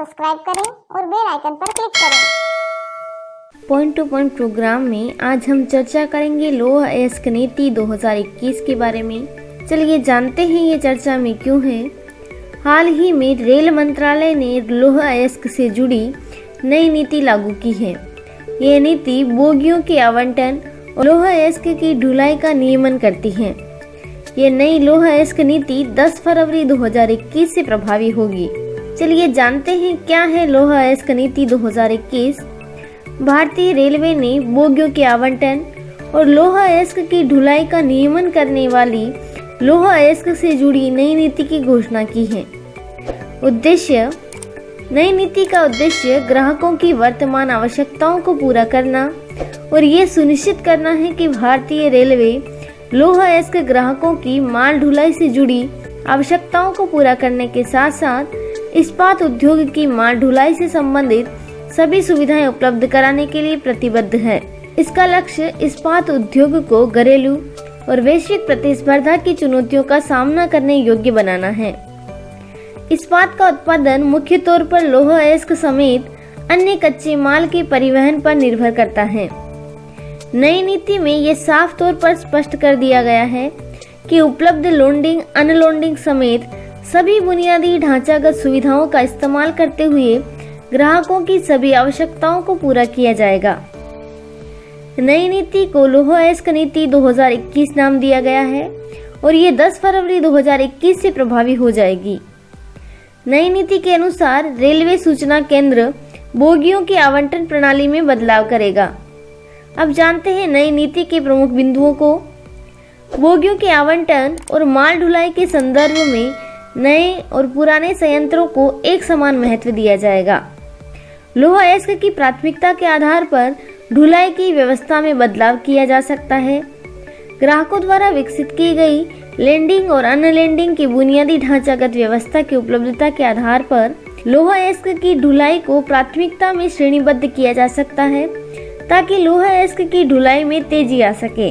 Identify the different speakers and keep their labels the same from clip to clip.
Speaker 1: Subscribe करें और bell icon पर क्लिक करें।
Speaker 2: पॉइंट टू पॉइंट प्रोग्राम में आज हम चर्चा करेंगे लौह अयस्क नीति 2021 के बारे में। चलिए जानते हैं ये चर्चा में क्यों है। हाल ही में रेल मंत्रालय ने लौह अयस्क से जुड़ी नई नीति लागू की है। ये नीति बोगियों के आवंटन और लौह अयस्क की ढुलाई का नियमन करती है। ये नई लौह अयस्क नीति 10 फरवरी 2021 से प्रभावी होगी। चलिए जानते हैं क्या है लौह अयस्क नीति 2021। भारतीय रेलवे ने बोगियों के आवंटन और लौह अयस्क की ढुलाई का नियमन करने वाली लौह अयस्क से जुड़ी नई नीति की घोषणा की है। नई नीति का उद्देश्य ग्राहकों की वर्तमान आवश्यकताओं को पूरा करना और ये सुनिश्चित करना है कि भारतीय रेलवे लौह अयस्क ग्राहकों की माल ढुलाई से जुड़ी आवश्यकताओं को पूरा करने के साथ साथ इस्पात उद्योग की माल ढुलाई से संबंधित सभी सुविधाएं उपलब्ध कराने के लिए प्रतिबद्ध है। इसका लक्ष्य इस्पात उद्योग को घरेलू और वैश्विक प्रतिस्पर्धा की चुनौतियों का सामना करने योग्य बनाना है। इस्पात का उत्पादन मुख्य तौर पर लौह अयस्क समेत अन्य कच्चे माल के परिवहन पर निर्भर करता है। नई नीति में ये साफ तौर पर स्पष्ट कर दिया गया है कि उपलब्ध लोडिंग अनलोडिंग समेत सभी बुनियादी ढांचागत सुविधाओं का इस्तेमाल करते हुए ग्राहकों की सभी आवश्यकताओं को पूरा किया जाएगा। नई नीति को लौह अयस्क नीति 2021 नाम दिया गया है और ये 10 फरवरी 2021 से प्रभावी हो जाएगी। नई नीति के अनुसार रेलवे सूचना केंद्र बोगियों की आवंटन प्रणाली में बदलाव करेगा। अब जानते हैं नई नीति के प्रमुख बिंदुओं को। बोगियों के आवंटन और माल ढुलाई के संदर्भ में नए और पुराने संयंत्रों को एक समान महत्व दिया जाएगा। लौह अयस्क की प्राथमिकता के आधार पर ढुलाई की व्यवस्था में बदलाव किया जा सकता है। ग्राहकों द्वारा विकसित की गई लैंडिंग और अनलैंडिंग की बुनियादी ढांचागत व्यवस्था की उपलब्धता के आधार पर लौह अयस्क की ढुलाई को प्राथमिकता में श्रेणीबद्ध किया जा सकता है ताकि लौह अयस्क की ढुलाई में तेजी आ सके।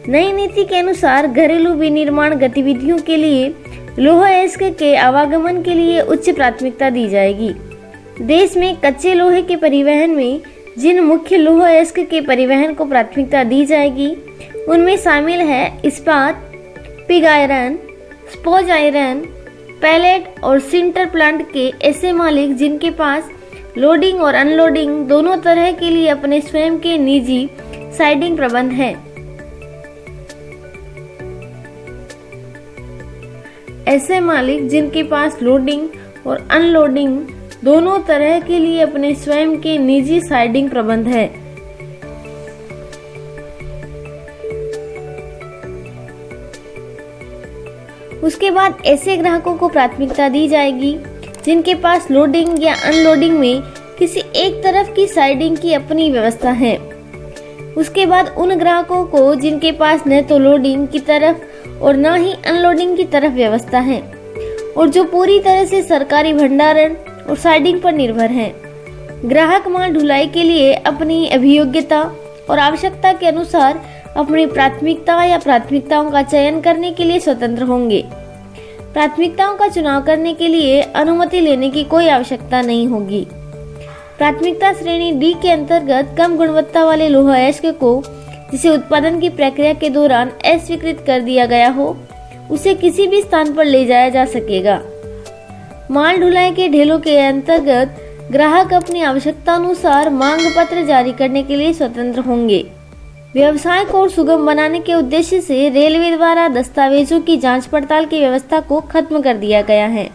Speaker 2: नई नीति के अनुसार घरेलू विनिर्माण गतिविधियों के लिए लौह अयस्क के आवागमन के लिए उच्च प्राथमिकता दी जाएगी। देश में कच्चे लोहे के परिवहन में जिन मुख्य लौह अयस्क के परिवहन को प्राथमिकता दी जाएगी उनमें शामिल है इस्पात, pig iron, sponge iron, pellet और सिंटर प्लांट के ऐसे मालिक जिनके पास लोडिंग और अनलोडिंग दोनों तरह के लिए अपने स्वयं के निजी साइडिंग प्रबंध है। ऐसे मालिक जिनके पास लोडिंग और अनलोडिंग दोनों तरह के लिए अपने स्वयं के निजी साइडिंग प्रबंध है। उसके बाद ऐसे ग्राहकों को प्राथमिकता दी जाएगी जिनके पास लोडिंग या अनलोडिंग में किसी एक तरफ की साइडिंग की अपनी व्यवस्था है। उसके बाद उन ग्राहकों को जिनके पास न तो लोडिंग की तरफ और न ही अनलोडिंग की तरफ व्यवस्था है और जो पूरी तरह से सरकारी भंडारण और साइडिंग पर निर्भर हैं। ग्राहक माल ढुलाई के लिए अपनी अभियोग्यता और आवश्यकता के अनुसार अपनी प्राथमिकता या प्राथमिकताओं का चयन करने के लिए स्वतंत्र होंगे। प्राथमिकताओं का चुनाव करने के लिए अनुमति लेने की कोई आवश्यकता नहीं होगी। प्राथमिकता श्रेणी डी के अंतर्गत कम गुणवत्ता वाले लौह अयस्क को जिसे उत्पादन की प्रक्रिया के दौरान अस्वीकृत कर दिया गया हो उसे किसी भी स्थान पर ले जाया जा सकेगा। माल ढुलाई के ढेलों के अंतर्गत ग्राहक अपनी आवश्यकता अनुसार मांग पत्र जारी करने के लिए स्वतंत्र होंगे। व्यवसाय को और सुगम बनाने के उद्देश्य से रेलवे द्वारा दस्तावेजों की जांच पड़ताल की व्यवस्था को खत्म कर दिया गया है।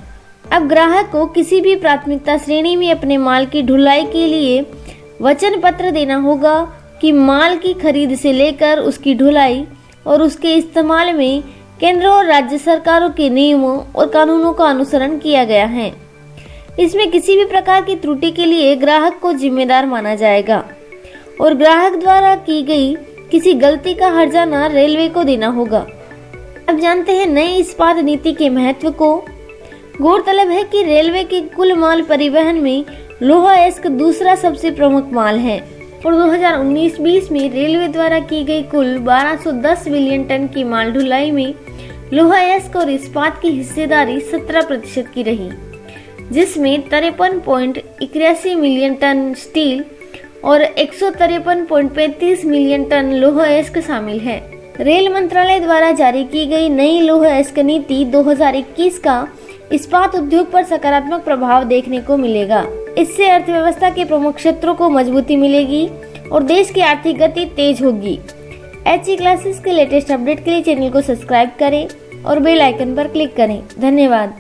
Speaker 2: अब ग्राहक को किसी भी प्राथमिकता श्रेणी में अपने माल की ढुलाई के लिए वचन पत्र देना होगा कि माल की खरीद से लेकर उसकी ढुलाई और उसके इस्तेमाल में केंद्र और राज्य सरकारों के नियमों और कानूनों का अनुसरण किया गया है। इसमें किसी भी प्रकार की त्रुटि के लिए ग्राहक को जिम्मेदार माना जाएगा और ग्राहक द्वारा की गई किसी गलती का हर्जाना रेलवे को देना होगा। अब जानते हैं नई इस्पात नीति के महत्व को। गौरतलब है कि रेलवे के कुल माल परिवहन में लौह अयस्क दूसरा सबसे प्रमुख माल है और 2019-20 में रेलवे द्वारा की गई कुल 1210 बिलियन टन की माल ढुलाई में लौह अयस्क और इस्पात की हिस्सेदारी 17% की रही। जिसमें 53.81 मिलियन टन स्टील और 153.35 मिलियन टन लौह अयस्क शामिल है। रेल मंत्रालय द्वारा जारी की गई नई लौह अयस्क नीति 2021 का इस्पात उद्योग पर सकारात्मक प्रभाव देखने को मिलेगा। इससे अर्थव्यवस्था के प्रमुख क्षेत्रों को मजबूती मिलेगी और देश की आर्थिक गति तेज होगी। HE क्लासेस के लेटेस्ट अपडेट के लिए चैनल को सब्सक्राइब करें और बेल आइकन पर क्लिक करें। धन्यवाद।